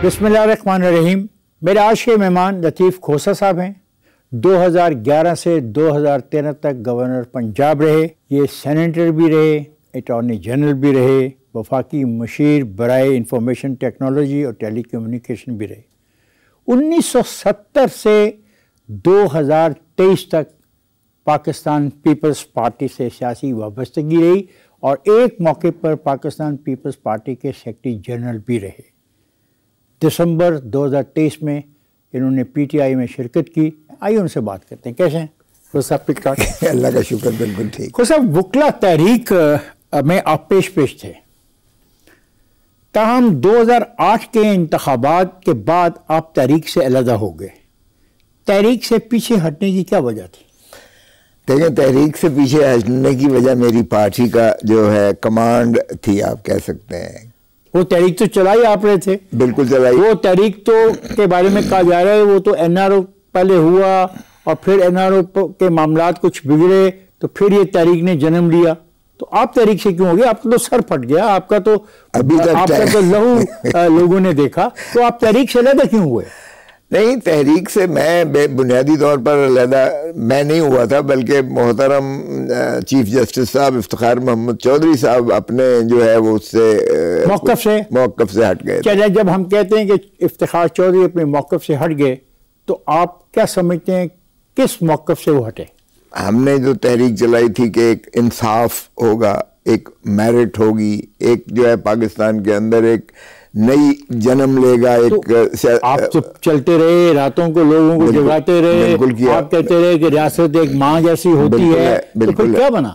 بسم اللہ الرحمن الرحیم. میرے آج کے مہمان لطیف کھوسہ صاحب ہیں. 2011 سے 2013 تک گورنر پنجاب رہے. یہ سینیٹر بھی رہے, اٹارنی جنرل بھی رہے, وفاقی مشیر برائے انفارمیشن ٹیکنالوجی اور ٹیلی کمیونیکیشن بھی رہے. 1970 سے 2023 تک پاکستان پیپلز پارٹی سے سیاسی وابستگی رہی اور ایک موقع پر پاکستان پیپلز پارٹی کے سیکرٹری جنرل بھی رہے. دسمبر 2023 میں انہوں نے پی ٹی آئی میں شرکت کی. آئیے ان سے بات کرتے ہیں. کیسے ہیں خود صاحب؟ اللہ کا شکر, بالکل ٹھیک. خود صاحب, وکلا تحریک میں آپ پیش تھے, تاہم 2008 کے انتخابات کے بعد آپ تحریک سے علیحدہ ہو گئے. تحریک سے پیچھے ہٹنے کی کیا وجہ تھی؟ دیکھیں, تحریک سے پیچھے ہٹنے کی وجہ میری پارٹی کا جو ہے کمانڈ تھی, آپ کہہ سکتے ہیں. وہ تحریک تو چلائی آپ رہے تھے. بالکل چلائی. وہ تحریک تو کے بارے میں کہا جا رہا ہے وہ تو این آر او پہلے ہوا اور پھر این آر او کے معاملات کچھ بگڑے تو پھر یہ تحریک نے جنم لیا. تو آپ تحریک سے کیوں ہو گئے؟ آپ کا تو سر پھٹ گیا, آپ کا تو لہو لوگوں نے دیکھا. تو آپ تحریک سے علیحدہ کیوں ہوئے؟ نہیں, تحریک سے میں بنیادی طور پر علیحدہ میں نہیں ہوا تھا, بلکہ محترم چیف جسٹس صاحب افتخار محمد چودھری صاحب اپنے جو ہے وہ اس سے موقف سے ہٹ گئے. چلے, جب ہم کہتے ہیں کہ افتخار چودھری اپنے موقف سے ہٹ گئے تو آپ کیا سمجھتے ہیں کس موقف سے وہ ہٹے؟ ہم نے جو تحریک چلائی تھی کہ ایک انصاف ہوگا, ایک میرٹ ہوگی, ایک جو ہے پاکستان کے اندر ایک نئی جنم لے گا. ایک آپ تو چلتے رہے, راتوں کو لوگوں کو جگاتے رہے, آپ کہتے رہے کہ ریاست ایک ماں جیسی ہوتی ہے, تو پھر کیا بنا؟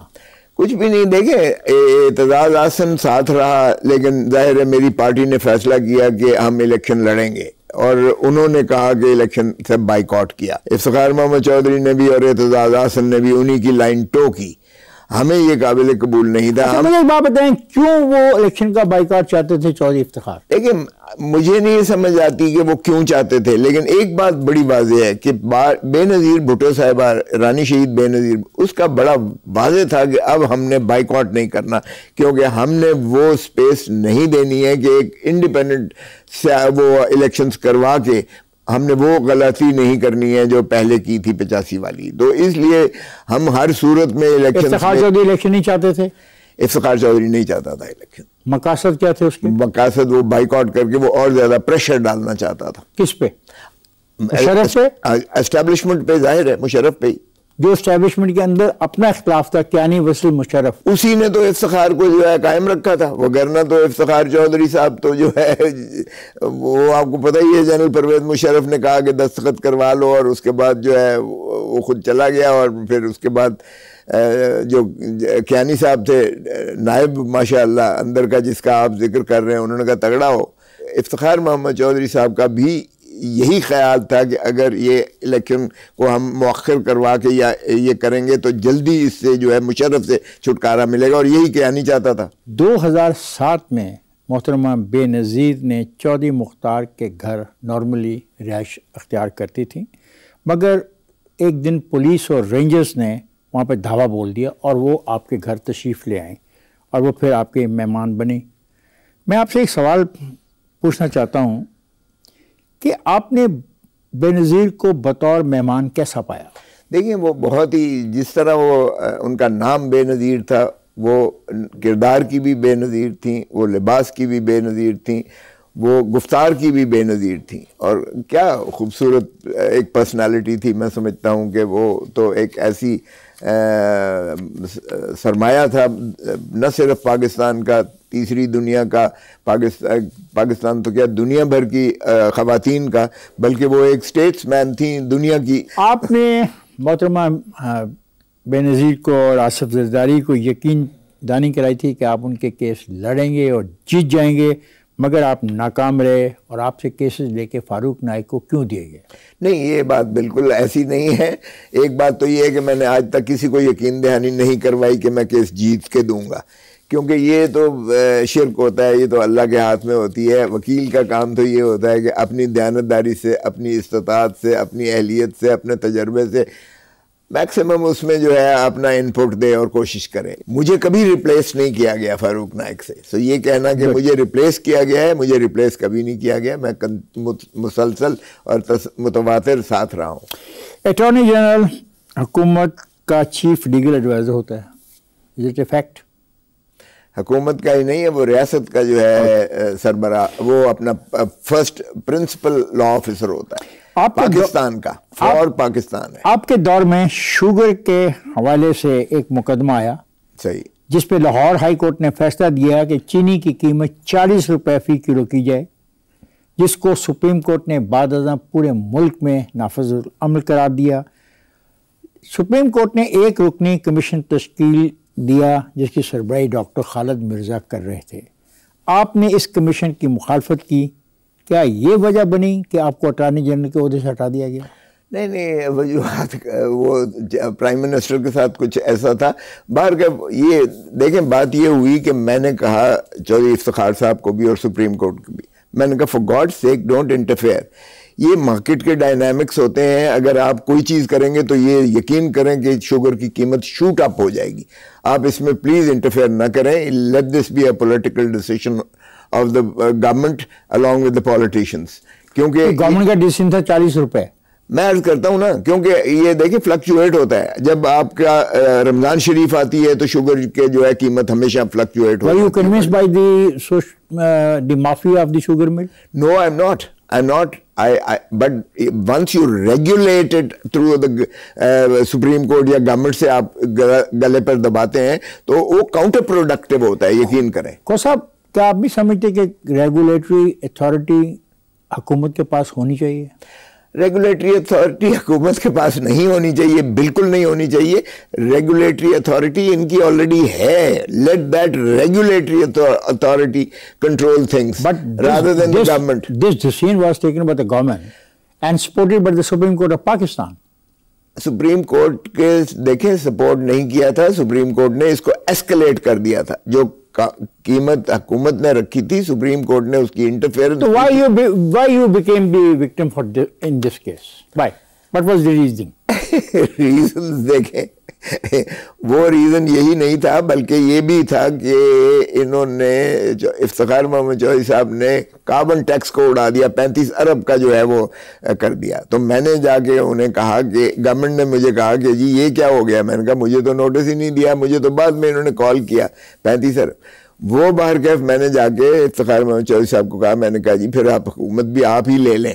کچھ بھی نہیں. دیکھیں, اعتزاز احسن ساتھ رہا, لیکن ظاہر ہے میری پارٹی نے فیصلہ کیا کہ ہم الیکشن لڑیں گے اور انہوں نے کہا کہ الیکشن سے بائیکاٹ کیا. افتخار محمد چودھری نے بھی اور اعتزاز احسن نے بھی انہی کی لائن ٹو کی. ہمیں یہ قابل قبول نہیں تھا. مجھے ایک بات بتائیں, کیوں وہ الیکشن کا بائیکاٹ چاہتے تھے چودھری افتخار؟ لیکن مجھے نہیں سمجھ آتی کہ وہ کیوں چاہتے تھے, لیکن ایک بات بڑی واضح ہے کہ بے نظیر بھٹو صاحبہ, رانی شہید بے نظیر, اس کا بڑا واضح تھا کہ اب ہم نے بائیکاٹ نہیں کرنا, کیونکہ ہم نے وہ سپیس نہیں دینی ہے کہ ایک انڈیپینڈنٹ وہ الیکشنز کروا کے ہم نے وہ غلطی نہیں کرنی ہے جو پہلے کی تھی 85 والی. تو اس لیے ہم ہر صورت میں افتخار چودھری الیکشن نہیں چاہتے تھے. افتخار چودھری نہیں چاہتا تھا الیکشن. مقاصد کیا تھے اس کے؟ مقاصد وہ بائیکاٹ کر کے وہ اور زیادہ پریشر ڈالنا چاہتا تھا. کس پہ؟ مشرف پہ؟ اسٹیبلشمنٹ پہ, ظاہر ہے مشرف پہ. جو اسٹیبلشمنٹ کے اندر اپنا اختلاف تھا, کیانی وسیم مشرف, اسی نے تو افتخار کو جو ہے قائم رکھا تھا. وگرنہ تو افتخار چودھری صاحب تو جو ہے وہ آپ کو پتہ ہی ہے, جنرل پرویز مشرف نے کہا کہ دستخط کروا لو اور اس کے بعد جو ہے وہ خود چلا گیا. اور پھر اس کے بعد جو کیانی صاحب تھے نائب ماشاءاللہ اندر کا, جس کا آپ ذکر کر رہے ہیں, انہوں نے کہا تگڑا ہو. افتخار محمد چودھری صاحب کا بھی یہی خیال تھا کہ اگر یہ الیکشن کو ہم مؤخر کروا کے یا یہ کریں گے تو جلدی اس سے جو ہے مشرف سے چھٹکارا ملے گا, اور یہی کیانی چاہتا تھا. 2007 میں محترمہ بے نظیر نے چودھری مختار کے گھر نارملی رہائش اختیار کرتی تھیں, مگر ایک دن پولیس اور رینجرز نے وہاں پہ دھاوا بول دیا اور وہ آپ کے گھر تشریف لے آئیں اور وہ پھر آپ کے مہمان بنی. میں آپ سے ایک سوال پوچھنا چاہتا ہوں کہ آپ نے بے نظیر کو بطور مہمان کیسا پایا؟ دیکھیں, وہ بہت ہی, جس طرح وہ ان کا نام بے نظیر تھا, وہ کردار کی بھی بے نظیر تھیں, وہ لباس کی بھی بے نظیر تھیں, وہ گفتار کی بھی بے نظیر تھیں, اور کیا خوبصورت ایک پرسنالٹی تھی. میں سمجھتا ہوں کہ وہ تو ایک ایسی سرمایہ تھا, نہ صرف پاکستان کا, تیسری دنیا کا, پاکستان تو کیا دنیا بھر کی خواتین کا, بلکہ وہ ایک سٹیٹس مین تھیں دنیا کی. آپ نے محترمہ بے نظیر کو اور آصف زرداری کو یقین دانی کرائی تھی کہ آپ ان کے کیس لڑیں گے اور جیت جائیں گے, مگر آپ ناکام رہے اور آپ سے کیسز لے کے فاروق نائک کو کیوں دیے گئے؟ نہیں, یہ بات بالکل ایسی نہیں ہے. ایک بات تو یہ ہے کہ میں نے آج تک کسی کو یقین دہانی نہیں کروائی کہ میں کیس جیت کے دوں گا, کیونکہ یہ تو شرک ہوتا ہے, یہ تو اللہ کے ہاتھ میں ہوتی ہے. وکیل کا کام تو یہ ہوتا ہے کہ اپنی دیانتداری سے, اپنی استطاعت سے, اپنی اہلیت سے, اپنے تجربے سے میکسیمم اس میں جو ہے اپنا انپٹ دے اور کوشش کرے. مجھے کبھی ریپلیس نہیں کیا گیا فاروق نائک سے. سو یہ کہنا کہ مجھے ریپلیس کیا گیا ہے, مجھے ریپلیس کبھی نہیں کیا گیا. میں مسلسل اور متواتر ساتھ رہا ہوں. اٹارنی جنرل حکومت کا چیف لیگل ایڈوائزر ہوتا ہے. Is it a fact? حکومت کا ہی نہیں ہے, وہ ریاست کا جو ہے سربراہ, وہ اپنا فرسٹ پرنسپل لا آفیسر ہوتا ہے پاکستان کا, فار پاکستان ہے. آپ کے دور میں شوگر کے حوالے سے ایک مقدمہ آیا, صحیح, جس پہ لاہور ہائی کورٹ نے فیصلہ دیا کہ چینی کی قیمت 40 روپے فی کلو کی جائے, جس کو سپریم کورٹ نے بعد ازاں پورے ملک میں نافذ العمل قرار دیا. سپریم کورٹ نے ایک رکنی کمیشن تشکیل دیا جس کی سربراہی ڈاکٹر خالد مرزا کر رہے تھے. آپ نے اس کمیشن کی مخالفت کی. کیا یہ وجہ بنی کہ آپ کو اٹارنی جنرل کے عہدے سے ہٹا دیا گیا؟ نہیں, وجوہات وہ پرائم منسٹر کے ساتھ کچھ ایسا تھا. باہر کا یہ دیکھیں, بات یہ ہوئی کہ میں نے کہا چودھری افتخار صاحب کو بھی اور سپریم کورٹ کو بھی, میں نے کہا for God sake don't interfere. یہ مارکیٹ کے ڈائنامکس ہوتے ہیں. اگر آپ کوئی چیز کریں گے تو یہ یقین کریں کہ شوگر کی قیمت شوٹ اپ ہو جائے گی. آپ اس میں پلیز انٹرفیئر نہ کریں. Let this be a political decision of the government along with the politicians. کیونکہ گورنمنٹ کا ڈیسیژن تھا 40 روپے. میں عرض کرتا ہوں نا, کیونکہ یہ دیکھیں فلکچویٹ ہوتا ہے. جب آپ کا رمضان شریف آتی ہے تو شوگر کے جو ہے قیمت ہمیشہ فلکچویٹ ہوتی ہے. Were you convinced by the mafia of the sugar mill? No, I'm not. But once you regulate it through the Supreme Court یا گورنمنٹ سے آپ گلے پر دباتے ہیں تو وہ کاؤنٹر پروڈکٹیو ہوتا ہے, یقین کریں. کو صاحب, کیا آپ بھی سمجھتے کہ ریگولیٹری اتھارٹی حکومت کے پاس ہونی چاہیے؟ ریگولیٹری اتھارٹی حکومت کے پاس نہیں ہونی چاہیے, بالکل نہیں ہونی چاہیے. ریگولیٹری اتھارٹی ان کی آلریڈی ہے. Let that regulatory authority control things rather than the government. This decision was taken by the government and supported by the Supreme Court of Pakistan. Supreme court کے دیکھیں support نہیں کیا تھا. Supreme court نے اس کو escalate کر دیا تھا. جو قیمت حکومت نے رکھی تھی سپریم کورٹ نے اس کی interference. So why you became the victim in this case? Why? What was the reason? Reasons دیکھیں, وہ ریزن یہی نہیں تھا بلکہ یہ بھی تھا کہ انہوں نے جو افتخار محمد چودھری صاحب نے کاربن ٹیکس کو اڑا دیا, 35 ارب کا جو ہے وہ کر دیا. تو میں نے جا کے انہیں کہا کہ گورنمنٹ نے مجھے کہا کہ جی یہ کیا ہو گیا. میں نے کہا مجھے تو نوٹس ہی نہیں دیا, مجھے تو بعد میں انہوں نے کال کیا. 35 ارب وہ باہر کیف. میں نے جا کے افتخار محمد چودھری صاحب کو کہا, میں نے کہا جی پھر آپ حکومت بھی آپ ہی لے لیں,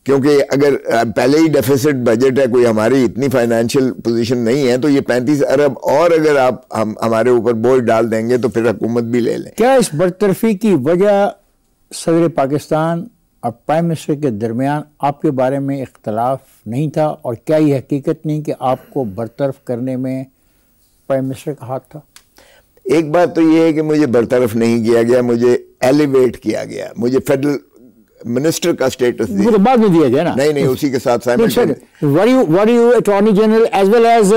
کیونکہ اگر پہلے ہی ڈیفیسٹ بجٹ ہے, کوئی ہماری اتنی فائنینشیل پوزیشن نہیں ہے, تو یہ 35 ارب اور اگر آپ ہمارے اوپر بوجھ ڈال دیں گے تو پھر حکومت بھی لے لیں. کیا اس برطرفی کی وجہ صدر پاکستان اور پرائم منسٹر کے درمیان آپ کے بارے میں اختلاف نہیں تھا, اور کیا یہ حقیقت نہیں کہ آپ کو برطرف کرنے میں پرائم منسٹر کا ہاتھ تھا؟ ایک بات تو یہ ہے کہ مجھے برطرف نہیں کیا گیا, مجھے ایلیویٹ کیا گیا. مجھے فیڈرل منسٹر کا سٹیٹس دیا. وہ تو بعد میں دیا گیا نا. نہیں, اسی کے ساتھ were you attorney general as well as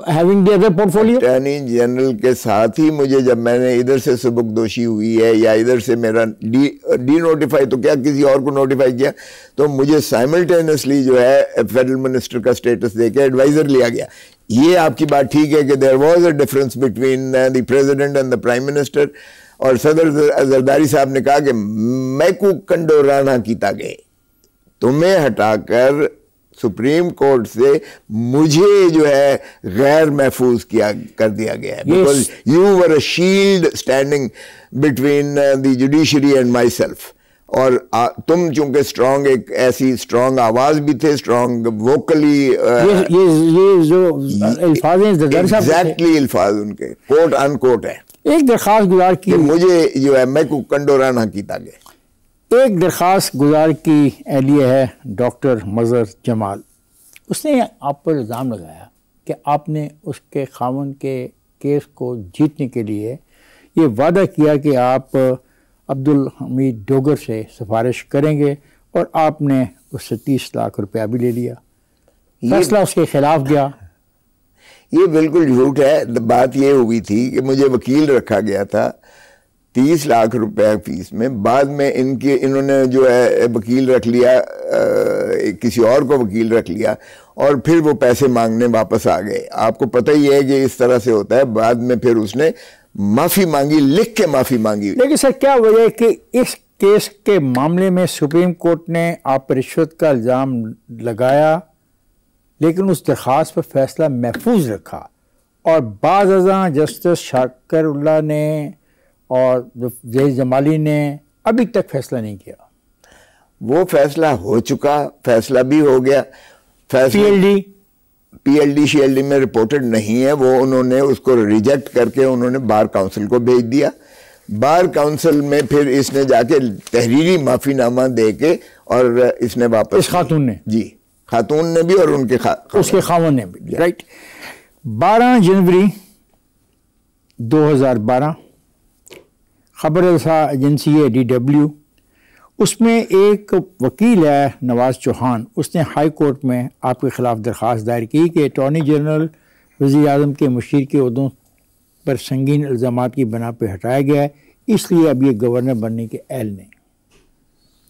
having the other portfolio? Attorney general کے ساتھ ہی مجھے, جب میں نے ادھر سے سبکدوشی ہوئی ہے یا ادھر سے میرا ڈی نوٹیفائی تو کیا کسی اور کو نوٹیفائی کیا, تو مجھے سائملٹینسلی جو ہے فیڈرل منسٹر کا سٹیٹس دے کے ایڈوائزر لیا گیا. یہ آپ کی بات ٹھیک ہے کہ there was a difference between the president and the prime minister. اور صدر زرداری صاحب نے کہا کہ میں کو کنڈورانا کیتا گئے, تمہیں ہٹا کر سپریم کورٹ سے مجھے جو ہے غیر محفوظ کر دیا گیا ہے. Because you were a shield standing between the judiciary and my self. اور تم چونکہ اسٹرانگ, ایک ایسی اسٹرانگ آواز بھی تھے, اسٹرانگ ووکلی, یہ جو الفاظ ہیں ایگزیکٹلی الفاظ ان کے کوٹ ان کوٹ ہے. ایک درخواست گزار کی مجھے جو ہے میں کو کنڈورانا کیتا گیا. ایک درخواست گزار کی اہلیہ ہے ڈاکٹر مظہر جمال. اس نے آپ پر الزام لگایا کہ آپ نے اس کے خاوند کے کیس کو جیتنے کے لیے یہ وعدہ کیا کہ آپ عبدالحمید ڈوگر سے سفارش کریں گے, اور آپ نے اس سے 30 لاکھ روپیہ بھی لے لیا. فیصلہ اس کے خلاف گیا. یہ بالکل جھوٹ ہے. بات یہ ہوئی تھی کہ مجھے وکیل رکھا گیا تھا 30 لاکھ روپے فیس میں. بعد میں انہوں نے جو ہے وکیل رکھ لیا, کسی اور کو وکیل رکھ لیا, اور پھر وہ پیسے مانگنے واپس آ گئے. آپ کو پتہ ہی ہے کہ اس طرح سے ہوتا ہے. بعد میں پھر اس نے معافی مانگی, لکھ کے معافی مانگی. لیکن سر کیا وجہ ہے کہ اس کیس کے معاملے میں سپریم کورٹ نے آپ پر رشوت کا الزام لگایا لیکن اس درخواست پر فیصلہ محفوظ رکھا, اور بعض ازاں جسٹس شاکر اللہ نے اور ظہیر جمالی نے ابھی تک فیصلہ نہیں کیا؟ وہ فیصلہ ہو چکا, فیصلہ بھی ہو گیا. پی ایل ڈی شی ایل ڈی میں رپورٹڈ نہیں ہے, وہ انہوں نے اس کو ریجیکٹ کر کے انہوں نے بار کاؤنسل کو بھیج دیا. بار کاؤنسل میں پھر اس نے جا کے تحریری معافی نامہ دے کے اور اس نے واپس, اس خاتون نے, جی خاتون نے بھی اور ان کے اس کے خاوند نے بھی, رائٹ. 12 جنوری 2012 خبر رساں ایجنسی ہے DW, اس میں ایک وکیل ہے نواز چوہان, اس نے ہائی کورٹ میں آپ کے خلاف درخواست دائر کی کہ اٹارنی جنرل وزیر اعظم کے مشیر کے عہدوں پر سنگین الزامات کی بنا پہ ہٹایا گیا ہے, اس لیے اب یہ گورنر بننے کے اہل نہیں.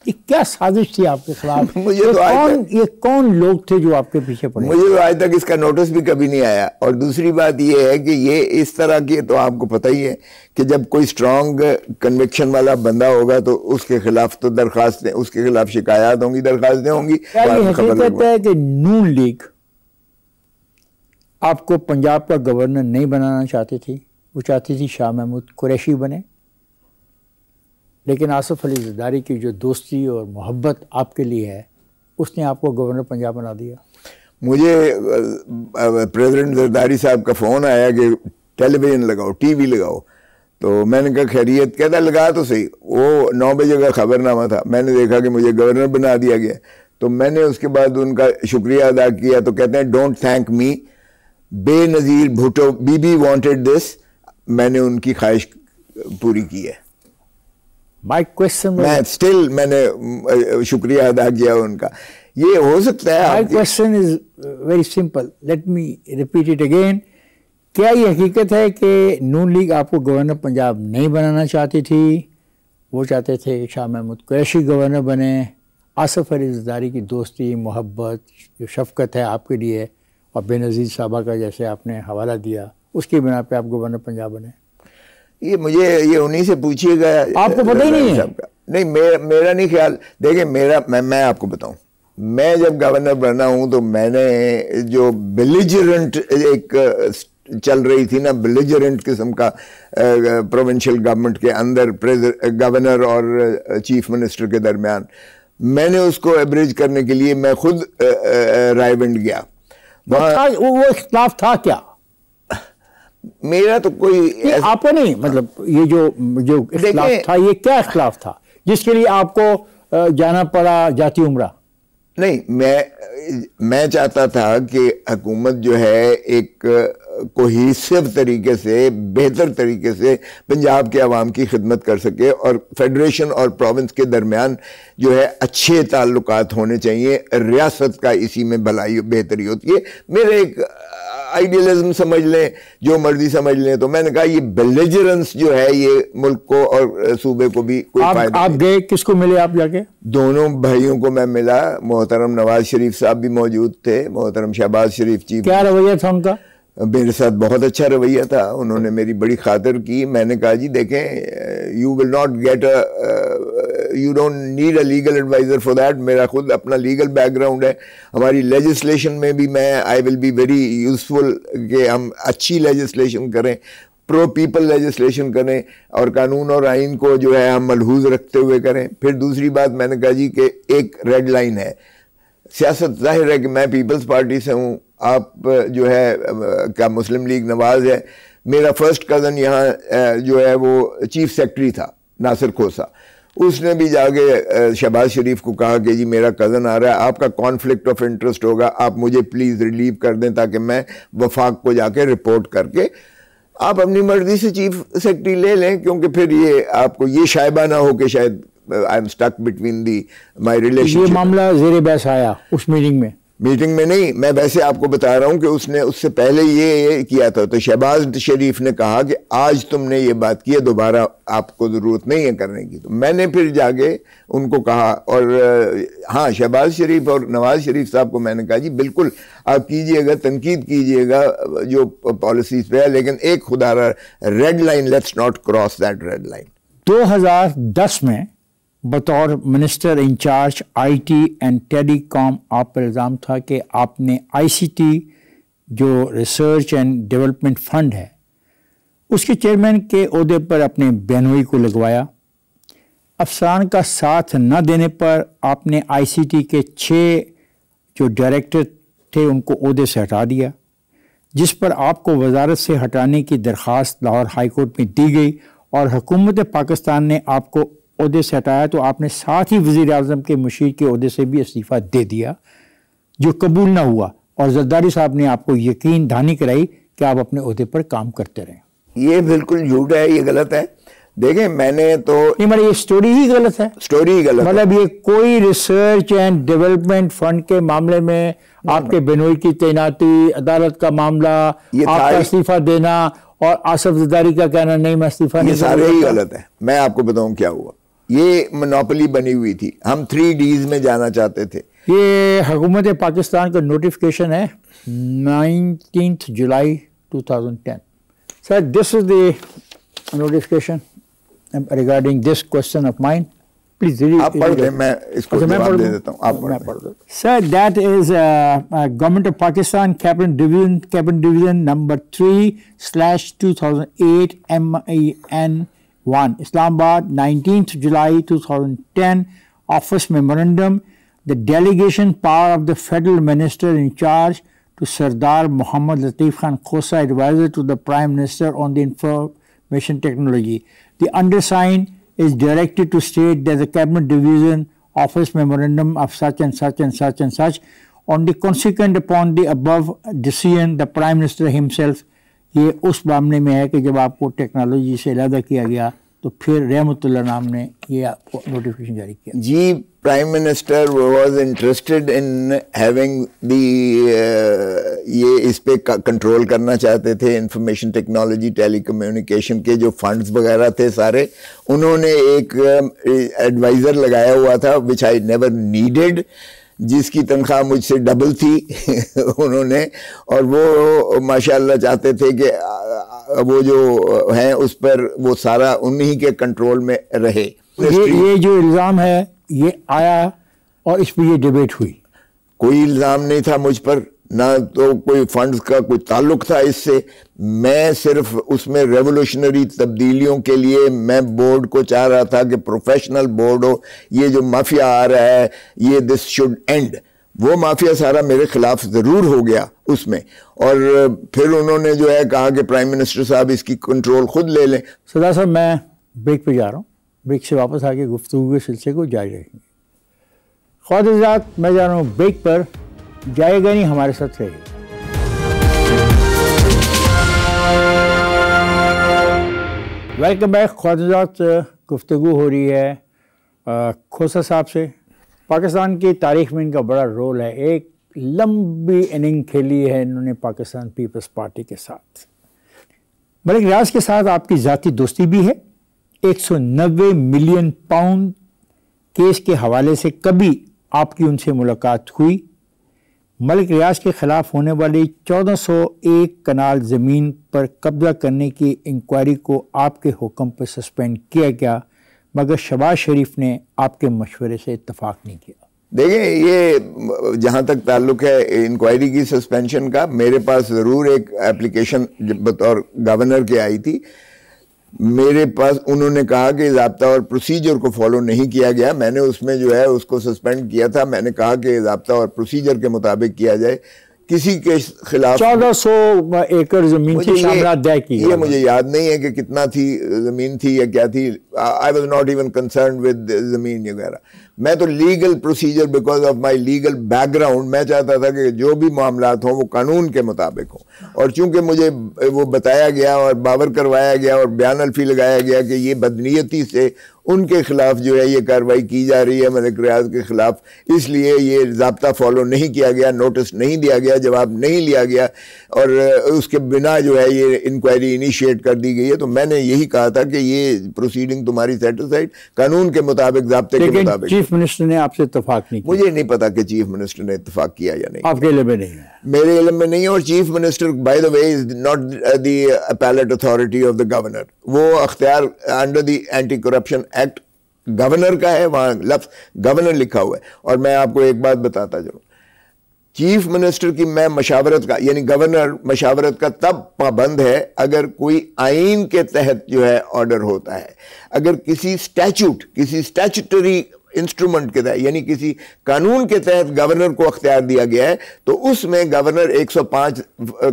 یہ کیا سازش تھی آپ کے خلاف؟ یہ کون لوگ تھے جو آپ کے پیچھے پڑے؟ مجھے تو آج تک اس کا نوٹس بھی کبھی نہیں آیا. اور دوسری بات یہ ہے کہ یہ اس طرح کی, تو آپ کو پتہ ہی ہے کہ جب کوئی اسٹرانگ کنوکشن والا بندہ ہوگا تو اس کے خلاف تو درخواستیں, اس کے خلاف شکایات ہوں گی, درخواستیں ہوں گی. یہ حقیقت ہے کہ نون لیگ آپ کو پنجاب کا گورنر نہیں بنانا چاہتی تھی, وہ چاہتی تھی شاہ محمود قریشی بنے, لیکن آصف علی زرداری کی جو دوستی اور محبت آپ کے لیے ہے اس نے آپ کو گورنر پنجاب بنا دیا. مجھے پریزیڈنٹ زرداری صاحب کا فون آیا کہ ٹیلی ویژن لگاؤ, ٹی وی لگاؤ, تو میں نے کہا خیریت, کہتا لگا تو صحیح. وہ 9 بجے کا خبر نامہ تھا, میں نے دیکھا کہ مجھے گورنر بنا دیا گیا, تو میں نے اس کے بعد ان کا شکریہ ادا کیا. تو کہتے ہیں ڈونٹ تھینک می, بے نظیر بھٹو بی بی وانٹڈ دس, میں نے ان کی خواہش پوری کی ہے. میں نے شکریہ ادا کیا ان کا. یہ ہو سکتا ہے. My question is very simple. Let me repeat it again. کیا یہ حقیقت ہے کہ نون لیگ آپ کو گورنر پنجاب نہیں بنانا چاہتی تھی, وہ چاہتے تھے کہ شاہ محمود قریشی گورنر بنے, آصف علی زرداری کی دوستی محبت جو شفقت ہے آپ کے لیے اور بے نظیر صاحبہ کا جیسے آپ نے حوالہ دیا, اس کی بنا پہ آپ گورنر پنجاب بنے؟ یہ مجھے یہ انہی سے پوچھیے گا, آپ کو پتہ ہی نہیں ہے. نہیں, میرا نہیں خیال. دیکھیں میں آپ کو بتاؤں, میں جب گورنر بنا ہوں تو میں نے جو بیلیجرنٹ ایک چل رہی تھی نا, بیلیجرنٹ قسم کا پروونشل گورنمنٹ کے اندر گورنر اور چیف منسٹر کے درمیان, میں نے اس کو ایبریج کرنے کے لیے میں خود رائے ونڈ گیا. وہ اختلاف تھا کیا؟ میرا تو کوئی آپ کو نہیں, مطلب یہ جو اختلاف تھا یہ کیا اختلاف تھا جس کے لیے آپ کو جانا پڑا جاتی عمرہ؟ نہیں, میں چاہتا تھا کہ حکومت جو ہے ایک کوہیسو طریقے سے, بہتر طریقے سے پنجاب کے عوام کی خدمت کر سکے, اور فیڈریشن اور پروونس کے درمیان جو ہے اچھے تعلقات ہونے چاہیے. ریاست کا اسی میں بھلائی بہتری ہوتی ہے. میرے ایک آئیڈیلزم سمجھ لیں, جو مرضی سمجھ لیں. تو میں نے کہا یہ بیلیجرنس جو ہے یہ ملک کو اور صوبے کو بھی کوئی فائدہ نہیں. آپ گئے, کس کو ملے آپ جا کے؟ دونوں بھائیوں کو میں ملا. محترم نواز شریف صاحب بھی موجود تھے, محترم شہباز شریف چیف. کیا رویہ تھا ان کا؟ میرے ساتھ بہت اچھا رویہ تھا, انہوں نے میری بڑی خاطر کی. میں نے کہا جی دیکھیں, you will not get you don't need a legal advisor for that. میرا خود اپنا لیگل بیک گراؤنڈ ہے. ہماری لیجسلیشن میں بھی میں آئی ول بی ویری یوزفل کہ ہم اچھی لیجسلیشن کریں, پرو پیپل لیجسلیشن کریں, اور قانون اور آئین کو جو ہے ہم ملحوظ رکھتے ہوئے کریں. پھر دوسری بات میں نے کہا جی کہ ایک ریڈ لائن ہے سیاست. ظاہر ہے کہ میں پیپلز پارٹی سے ہوں, آپ جو ہے کیا مسلم لیگ نواز ہے. میرا فرسٹ کزن یہاں جو ہے وہ چیف سیکرٹری تھا, ناصر کھوسا. اس نے بھی جا کے شہباز شریف کو کہا کہ جی میرا کزن آ رہا ہے, آپ کا کانفلکٹ آف انٹرسٹ ہوگا, آپ مجھے پلیز ریلیو کر دیں تاکہ میں وفاق کو جا کے رپورٹ کر کے آپ اپنی مرضی سے چیف سیکرٹری لے لیں, کیونکہ پھر یہ آپ کو یہ شائبہ نہ ہو کہ شاید I am stuck between the my relation. یہ معاملہ زیر بحث آیا اس میٹنگ میں؟ میٹنگ میں نہیں, میں ویسے آپ کو بتا رہا ہوں کہ اس نے اس سے پہلے یہ کیا تھا. تو شہباز شریف نے کہا کہ آج تم نے یہ بات کی ہے, دوبارہ آپ کو ضرورت نہیں ہے کرنے کی. تو میں نے پھر جا کے ان کو کہا, اور ہاں شہباز شریف اور نواز شریف صاحب کو میں نے کہا جی بالکل آپ کیجئے گا, تنقید کیجئے گا جو پالیسیز پہ ہے, لیکن ایک خدا را red line, let's not cross that red line. 2010 میں بطور minister incharge I T and telecom آپ پر الزام تھا کہ آپ نے آئی سی ٹی جو ریسرچ اینڈ ڈیولپمنٹ فنڈ ہے اس کے چیئرمین کے عہدے پر اپنے بہنوئی کو لگوایا. افسران کا ساتھ نہ دینے پر آپ نے آئی سی ٹی کے 6 جو ڈائریکٹر تھے ان کو عہدے سے ہٹا دیا, جس پر آپ کو وزارت سے ہٹانے کی درخواست لاہور ہائی کورٹ میں دی گئی اور حکومت پاکستان نے آپ کو عہدے سے ہٹایا. تو آپ نے ساتھ ہی وزیر اعظم کے مشیر کے عہدے سے بھی استعفیٰ دے دیا جو قبول نہ ہوا, اور زرداری صاحب نے آپ کو یقین دہانی کرائی کہ آپ اپنے عہدے پر کام کرتے رہیں. یہ بالکل جھوٹ ہے, یہ غلط ہے. دیکھیں میں نے تو یہ اسٹوری ہی غلط ہے, اسٹوری ہی غلط, مطلب یہ کوئی ریسرچ اینڈ ڈیولپمنٹ فنڈ کے معاملے میں آپ کے بنوئی کی تعیناتی, عدالت کا معاملہ, آپ کا استعفیٰ دینا اور آصف زرداری کا کہنا نہیں میں استعفیٰ نہیں, یہ سارے ہی غلط ہے. میں آپ کو بتاؤں کیا ہوا. یہ منوپلی بنی ہوئی تھی, ہم 3Ds میں جانا چاہتے تھے. یہ حکومت پاکستان کا نوٹیفکیشن ہے 19 جولائی 2010. سر دس از دی notification regarding this question of mine. Please read. آپ پڑھ لیں, میں اس کو جواب دے دیتا ہوں, آپ پڑھ لیں. Sir, that is Government of Pakistan Cabinet Division number 3/2008 MEN1 Islamabad 19th July 2010 Office Memorandum. The delegation power of the Federal Minister in charge to Sardar Muhammad Latif Khan Khosa, advisor to the Prime Minister on the Information Technology. The undersigned is directed to state that the Cabinet Division Office Memorandum of such and such and such and such on the consequent upon the above decision the Prime Minister himself. یہ اس معاملے میں ہے کہ جب آپ کو technology سے علیحدہ کیا گیا تو پھر رحمت اللہ نام نے یہ آپ کو نوٹیفکیشن جاری کیا. جی prime minister was interested in having the یہ اس پہ کنٹرول کرنا چاہتے تھے. انفارمیشن ٹیکنالوجی, ٹیلی کمیونیکیشن کے جو فنڈز وغیرہ تھے سارے, انہوں نے ایک ایڈوائزر لگایا ہوا تھا وچ آئی نیور نیڈیڈ, جس کی تنخواہ مجھ سے ڈبل تھی انہوں نے, اور وہ ماشاءاللہ چاہتے تھے کہ وہ جو ہیں اس پر وہ سارا انہی کے کنٹرول میں رہے. یہ جو الزام ہے یہ آیا اور اس پہ یہ ڈیبیٹ ہوئی. کوئی الزام نہیں تھا مجھ پر, نہ تو کوئی فنڈز کا کوئی تعلق تھا اس سے. میں صرف اس میں ریولوشنری تبدیلیوں کے لیے میں بورڈ کو چاہ رہا تھا کہ پروفیشنل بورڈ ہو. یہ جو مافیا آ رہا ہے یہ دس شوڈ اینڈ. وہ مافیا سارا میرے خلاف ضرور ہو گیا اس میں, اور پھر انہوں نے جو ہے کہا کہ پرائم منسٹر صاحب اس کی کنٹرول خود لے لیں. سردار صاحب میں بریک پہ جا رہا ہوں, بریک سے واپس آ کے گفتگو کے سلسلے کو جاری رکھیں گے. خواتین حضرات میں جا رہا ہوں بریک پر, جائے گا نہیں, ہمارے ساتھ رہے گا. Welcome back. خواتین حضرات گفتگو ہو رہی ہے کھوسا صاحب سے. پاکستان کی تاریخ میں ان کا بڑا رول ہے, ایک لمبی اننگ کھیلی ہے انہوں نے پاکستان پیپلز پارٹی کے ساتھ. ملک ریاض کے ساتھ آپ کی ذاتی دوستی بھی ہے. 190 ملین پاؤنڈ کیس کے حوالے سے کبھی آپ کی ان سے ملاقات ہوئی. ملک ریاض کے خلاف ہونے والی 1401 کنال زمین پر قبضہ کرنے کی انکوائری کو آپ کے حکم پر سسپینڈ کیا گیا, مگر شہباز شریف نے آپ کے مشورے سے اتفاق نہیں کیا. دیکھیں یہ جہاں تک تعلق ہے انکوائری کی سسپینشن کا, میرے پاس ضرور ایک ایپلیکیشن بطور گورنر کے آئی تھی. میرے پاس انہوں نے کہا کہ ضابطہ اور پروسیجر کو فالو نہیں کیا گیا. میں نے اس میں جو ہے اس کو سسپینڈ کیا تھا. میں نے کہا کہ ضابطہ اور پروسیجر کے مطابق کیا جائے. کسی کے خلاف 1400 ایکڑ زمین کی شاملات طے کی. یہ مجھے یاد نہیں ہے کہ کتنا تھی زمین تھی یا کیا تھی. I was not even concerned with زمین وغیرہ. میں تو legal procedure because of my legal back ground میں چاہتا تھا کہ جو بھی معاملات ہوں وہ قانون کے مطابق ہوں. اور چونکہ مجھے وہ بتایا گیا اور باور کروایا گیا اور بیان الفی لگایا گیا کہ یہ بدنیتی سے ان کے خلاف جو ہے یہ کارروائی کی جا رہی ہے ملک ریاض کے خلاف. اس لیے یہ ضابطہ فالو نہیں کیا گیا, نوٹس نہیں دیا گیا, جواب نہیں لیا گیا, اور اس کے بنا جو ہے یہ انکوائری انیشیٹ کر دی گئی ہے. تو میں نے یہی کہا تھا کہ یہ پروسیڈنگ تمہاری سیٹسفائڈ, قانون کے مطابق, ضابطے کے مطابق. چیف منسٹر نے آپ سے اتفاق نہیں کیا؟ مجھے نہیں پتا کہ چیف منسٹر نے اتفاق کیا یا نہیں. آپ کے علم میں نہیں ہے؟ میرے علم میں نہیں ہے. اور chief minister by the way is not the appellate authority of the governor. وہ اختیار under the anti corruption act governor کا ہے, وہاں لفظ گورنر لکھا ہوا ہے. اور میں آپ کو ایک بات بتاتا چلوں, چیف منسٹر کی میں مشاورت کا, یعنی گورنر مشاورت کا تب پابند ہے اگر کوئی آئین کے تحت جو ہے آرڈر ہوتا ہے. اگر کسی اسٹیچوٹ, کسی اسٹیچوٹری انسٹرومنٹ کے تحت, یعنی کسی قانون کے تحت گورنر کو اختیار دیا گیا ہے, تو اس میں گورنر 105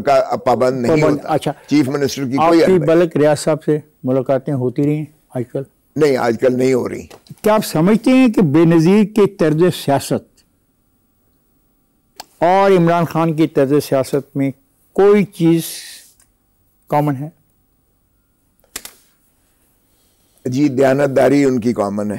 کا پابند نہیں ہوتا. اچھا, چیف منسٹر کی کوئی کوئی ملک ریاض صاحب سے ملاقاتیں ہوتی رہی ہیں آج کل؟ نہیں, آج کل نہیں ہو رہی. کیا آپ سمجھتے ہیں کہ بے نظیر کے طرز سیاست اور عمران خان کی طرز سیاست میں کوئی چیز کامن ہے؟ جی, دیانتداری ان کی کامن ہے.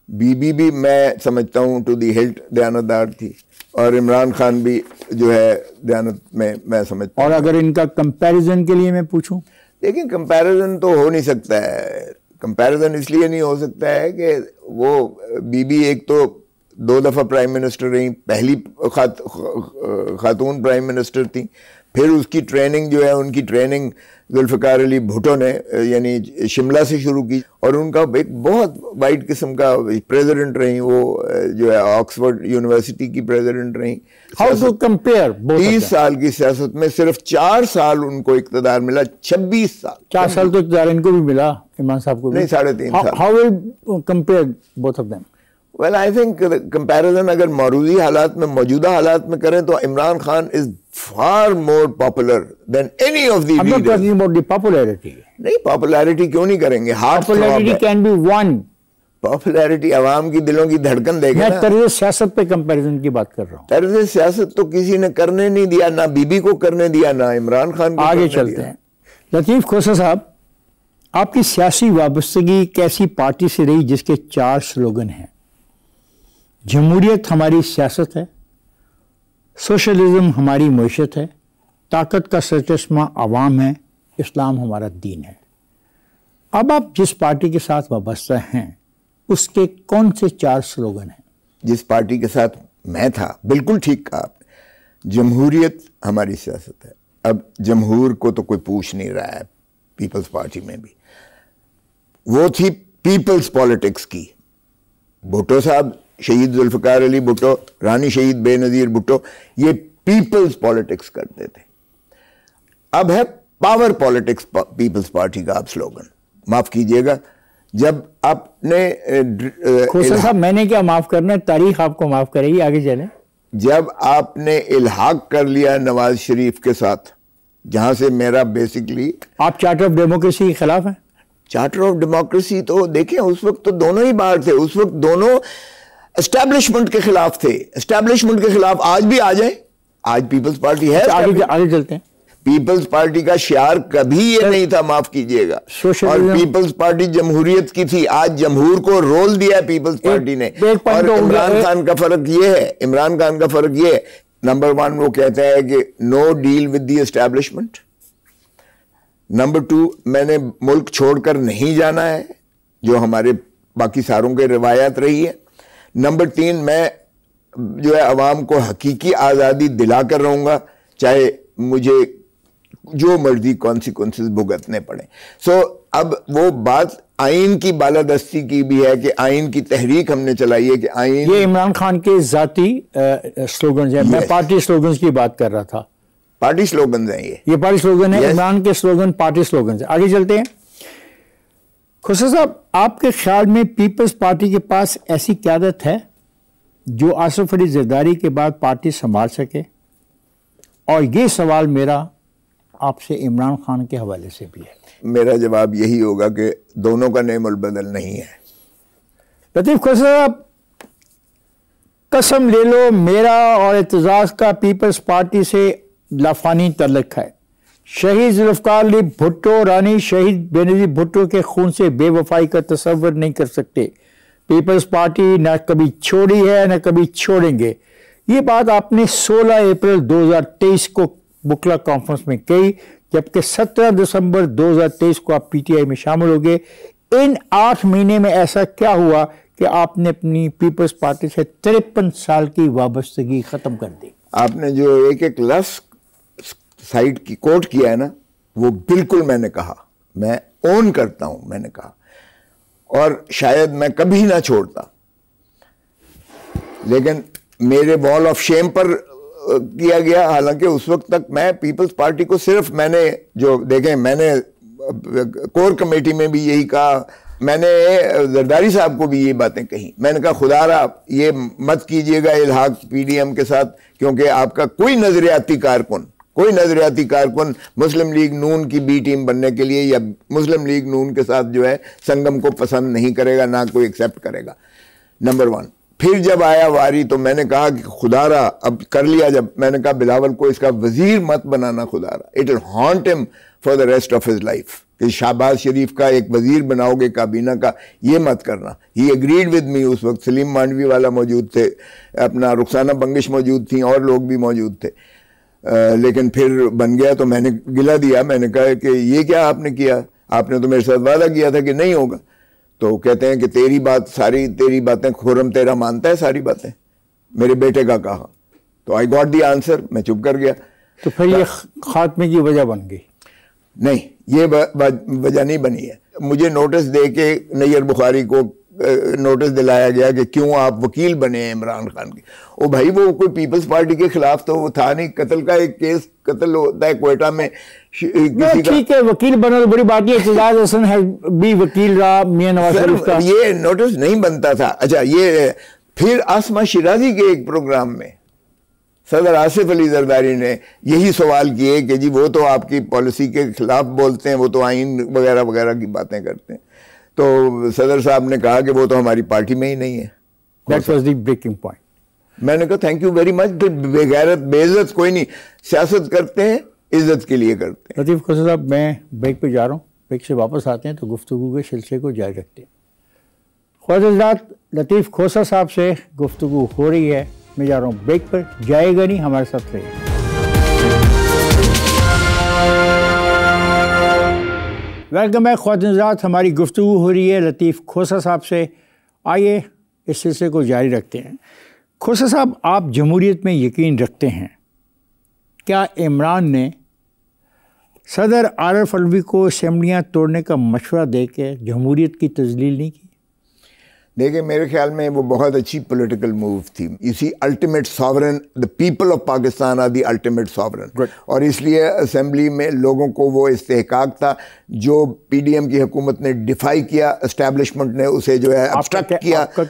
بی بی بھی میں سمجھتا ہوں ٹو دی ہلٹ دیانتدار تھی, اور عمران خان بھی جو ہے دیانت میں سمجھتا ہوں. اور اگر ان کا کمپیریزن کے لیے میں پوچھوں؟ لیکن کمپیریزن تو ہو نہیں سکتا ہے. کمپیریزن اس لیے نہیں ہو سکتا ہے کہ وہ بی بی ایک تو 2 دفعہ پرائم منسٹر رہی, پہلی خاتون پرائم منسٹر تھیں. پھر اس کی ٹریننگ جو ہے, ان کی ٹریننگ ذوالفقار علی بھٹو نے یعنی شملہ سے شروع کی, اور ان کا ایک بہت وائڈ قسم کا پریزیڈنٹ رہی. وہ جو ہے آکسفورڈ یونیورسٹی کی پریزیڈنٹ رہی. ہاؤ ٹو کمپیئر 30 سال کی سیاست میں صرف 4 سال ان کو اقتدار ملا. 26 سال 4 سال تو اقتدار ان کو بھی ملا, عمران صاحب کو بھی نہیں, 3.5 سال. How will compare both of them? Well I think comparison اگر موجودہ حالات میں کریں تو Imran Khan is far more popular than any of the. I'm not talking about the popularity. نہیں, پاپولیرٹی کیوں نہیں کریں گے؟ Popularity can be won. Popularity عوام کی دلوں کی دھڑکن دے گا. میں طرز سیاست پہ کمپیریزن کی بات کر رہا ہوں. طرز سیاست تو کسی نے کرنے نہیں دیا, نہ بی بی کو کرنے دیا, نہ عمران خان کو. آگے چلتے ہیں. لطیف کھوسہ صاحب, آپ کی سیاسی وابستگی ایک ایسی پارٹی سے رہی جس کے 4 سلوگن ہیں. جمہوریت ہماری سیاست ہے, سوشلزم ہماری معیشت ہے, طاقت کا سرچشمہ عوام ہے, اسلام ہمارا دین ہے. اب آپ جس پارٹی کے ساتھ وابستہ ہیں اس کے کون سے 4 سلوگن ہیں؟ جس پارٹی کے ساتھ میں تھا, بالکل ٹھیک کہا آپ نے, جمہوریت ہماری سیاست ہے. اب جمہور کو تو کوئی پوچھ نہیں رہا ہے. پیپلز پارٹی میں بھی وہ تھی پیپلز پالیٹکس کی. بھٹو صاحب, شہید ذوالفقار علی بھٹو, رانی شہید بے نظیر بھٹو, یہ پیپلز پالیٹکس کرتے تھے. اب ہے پاور پالیٹکس پیپلز پارٹی کا آپ سلوگن. معاف کیجئے گا, جب آپ نے کھوسہ صاحب, میں نے کیا معاف کرنا, تاریخ آپ کو معاف کرے گی. آگے چلیں. جب آپ نے الحاق کر لیا نواز شریف کے ساتھ, جہاں سے میرا بیسکلی, آپ چارٹر آف ڈیموکریسی کے خلاف ہیں؟ چارٹر آف ڈیموکریسی تو دیکھیں, اس وقت تو دونوں ہی باہر تھے. اس وقت دونوں اسٹیبلشمنٹ کے خلاف تھے. اسٹیبلشمنٹ کے خلاف آج بھی آ جائیں. آج پیپلز پارٹی ہے. آگے چلتے ہیں. پیپلز پارٹی کا شعار کبھی یہ نہیں تھا, معاف کیجئے گا, اور پیپلز پارٹی جمہوریت کی تھی. آج جمہور کو رول دیا ہے پیپلز پارٹی نے. اور عمران خان کا فرق یہ ہے, عمران خان کا فرق یہ ہے, نمبر 1 وہ کہتا ہے کہ no deal with the establishment. Number 2, میں نے ملک چھوڑ کر نہیں جانا ہے, جو ہمارے باقی ساروں کے روایات رہی ہے. نمبر 3, میں جو ہے عوام کو حقیقی آزادی دلا کر رہوں گا, چاہے مجھے جو مرضی کانسیکوینسز بھگتنے پڑیں. سو اب وہ بات آئین کی بالادستی کی بھی ہے کہ آئین کی تحریک ہم نے چلائی ہے کہ آئین. یہ عمران خان کے ذاتی سلوگنز ہیں. میں پارٹی سلوگنز کی بات کر رہا تھا. پارٹی سلوگنز ہیں یہ پارٹی سلوگن ہے. عمران کے سلوگن پارٹی سلوگنز ہیں. آگے چلتے ہیں. کھوسہ صاحب, آپ کے خیال میں پیپلز پارٹی کے پاس ایسی قیادت ہے جو آصف علی زرداری کے بعد پارٹی سنبھال سکے؟ اور یہ سوال میرا آپ سے عمران خان کے حوالے سے بھی ہے. میرا جواب یہی ہوگا کہ دونوں کا نعم البدل نہیں ہے. لطیف کھوسہ صاحب, قسم لے لو میرا اور اعتزاز کا پیپلز پارٹی سے لافانی تعلق ہے. شہید ذوالفقار علی بھٹو رانی شہید بینظیر بھٹو کے خون سے بے وفائی کا تصور نہیں کر سکتے. پیپلز پارٹی نہ کبھی چھوڑی ہے نہ کبھی چھوڑیں گے. یہ بات آپ نے 16 اپریل 2023 کو بکلا کانفرنس میں کہی، جبکہ 17 دسمبر 2023 کو آپ پی ٹی آئی میں شامل ہو گئے. ان 8 مہینے میں ایسا کیا ہوا کہ آپ نے اپنی پیپلز پارٹی سے 53 سال کی وابستگی ختم کر دی؟ آپ نے جو ایک ایک لفظ سائٹ کی کوٹ کیا ہے نا، وہ بالکل میں نے کہا، میں اون کرتا ہوں، میں نے کہا، اور شاید میں کبھی نہ چھوڑتا. لیکن میرے وال آف شیم پر کیا گیا، حالانکہ اس وقت تک میں پیپلز پارٹی کو صرف میں نے جو دیکھیں، میں نے کور کمیٹی میں بھی یہی کہا، میں نے زرداری صاحب کو بھی یہ باتیں کہیں. میں نے کہا خدا را یہ مت کیجئے گا الحاق پی ڈی ایم کے ساتھ، کیونکہ آپ کا کوئی نظریاتی کارکن مسلم لیگ نون کی بی ٹیم بننے کے لیے یا مسلم لیگ نون کے ساتھ جو ہے سنگم کو پسند نہیں کرے گا، نہ کوئی ایکسیپٹ کرے گا. نمبر 1. پھر جب آیا واری تو میں نے کہا کہ خدا را اب کر لیا. جب میں نے کہا بلاول کو اس کا وزیر مت بنانا، خدا را اٹ ول ہانٹ ہم for the rest of his life, کہ شہباز شریف کا ایک وزیر بناؤ گے کابینہ کا، یہ مت کرنا. He agreed with me. اس وقت سلیم مانڈوی والا موجود تھے، اپنا رخسانہ بنگش موجود تھیں، اور لوگ بھی موجود تھے. لیکن پھر بن گیا تو میں نے گلا دیا. میں نے کہا کہ یہ کیا آپ نے کیا؟ آپ نے تو میرے ساتھ وعدہ کیا تھا کہ نہیں ہوگا. تو کہتے ہیں کہ تیری باتیں خرم تیرا مانتا ہے ساری باتیں. میرے بیٹے کا کہا تو آئی گاٹ دی آنسر، میں چپ کر گیا. تو پھر یہ خاتمے کی وجہ بن گئی؟ نہیں، یہ وجہ نہیں بنی ہے. مجھے نوٹس دے کے نیئر بخاری کو نوٹس دلایا گیا کہ کیوں آپ وکیل بنے ہیں عمران خان کے. او بھائی وہ کوئی پیپلز پارٹی کے خلاف تو وہ تھا نہیں. قتل کا ایک کیس قتل ہوتا ہے کوئٹہ میں کسی کا. ٹھیک ہے، وکیل بنا تو بڑی بات ہے. اعتزاز حسن ہے بھی وکیل رہا میاں نواز شریف کا. یہ نوٹس نہیں بنتا تھا. اچھا، یہ پھر آسما شیرازی کے ایک پروگرام میں صدر آصف علی زرداری نے یہی سوال کیے کہ جی وہ تو آپ کی پالیسی کے خلاف بولتے ہیں، وہ تو آئین وغیرہ وغیرہ کی باتیں کرتے ہیں. تو صدر صاحب نے کہا کہ وہ تو ہماری پارٹی میں ہی نہیں ہے. That was the breaking point. میں نے کہا تھینک یو ویری مچ. بے غیرت بے عزت کوئی نہیں. سیاست کرتے ہیں عزت کے لیے کرتے ہیں. لطیف کھوسا صاحب، میں بریک پہ جا رہا ہوں، بریک سے واپس آتے ہیں تو گفتگو کے سلسلے کو جاری رکھتے ہیں. خواجہ حضرات، لطیف کھوسا صاحب سے گفتگو ہو رہی ہے. میں جا رہا ہوں بریک پر، جائے گا نہیں، ہمارے ساتھ رہیے. ویلکم ہے خواجہ حضرات، ہماری گفتگو ہو رہی ہے لطیف کھوسا صاحب سے. آئیے اس سلسلے کو جاری رکھتے ہیں. کھوسا صاحب، آپ جمہوریت میں یقین رکھتے ہیں. کیا عمران نے صدر عارف علوی کو اسمبلیاں توڑنے کا مشورہ دے کے جمہوریت کی تذلیل نہیں کی؟ دیکھیں، میرے خیال میں وہ بہت اچھی پولیٹیکل موو تھی. اسی ultimate sovereign, the people of Pakistan are the ultimate sovereign. اور اس لیے اسمبلی میں لوگوں کو وہ استحقاق تھا جو پی ڈی ایم کی حکومت نے ڈیفائی کیا، اسٹیبلشمنٹ نے اسے جو ہے ابسٹرکٹ کیا. آپ کا